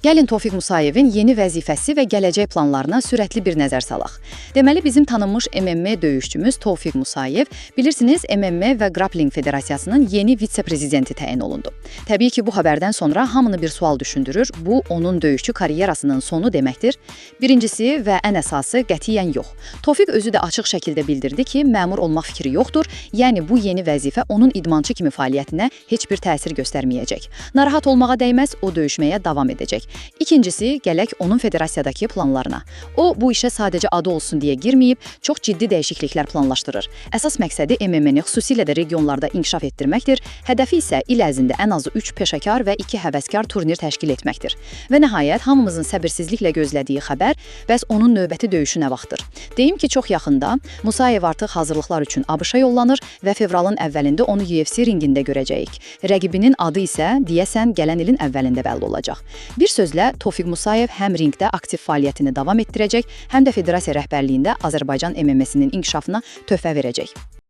Gəlin Tofiq Musayevin yeni vəzifəsi və gələcək planlarına sürətli bir nəzər salaq. Deməli, bizim tanınmış MMA döyüşçümüz Tofiq Musayev, bilirsiniz, MMA və Grappling Federasiyasının yeni vitse-prezidenti təyin olundu. Təbii ki, bu xəbərdən sonra hamını bir sual düşündürür. Bu, onun döyüşçü karyerasının sonu deməkdir. Birincisi və ən əsası qətiyyən yox. Tofiq özü də açıq şəkildə bildirdi ki, məmur olmaq fikri yoxdur, yəni bu yeni vəzifə onun idmançı kimi fəaliyyətinə heç bir təsir göstərməyəcək. Narahat olmağa dəyməz, o döyüşməyə davam edəcək. İkincisi, gələk onun federasiyadakı planlarına. O, bu işə sadəcə adı olsun deyə girməyib, çox ciddi dəyişikliklər planlaşdırır. Əsas məqsədi MMA-ni xüsusilə də regionlarda inkişaf etdirməkdir. Hədəfi isə il ərzində ən azı 3 peşəkar və 2 həvəskar turnir təşkil etməkdir. Və nəhayət, hamımızın səbirsizliklə gözlədiyi xəbər, bəs onun növbəti döyüşü nə vaxtdır? Deyim ki, çox yaxında Musayev artıq hazırlıqlar üçün ABŞ-a yollanır və fevralın əvvəlində onu UFC ringində görəcəyik. Rəqibinin adı isə deyəsən gələn ilin əvvəlində bəlli olacaq. Bir sözlə, Tofiq Musayev həm ringdə aktiv fəaliyyətini davam etdirəcək, həm də federasiya rəhbərliyində Azərbaycan MMA-sinin inkişafına töhfə verəcək.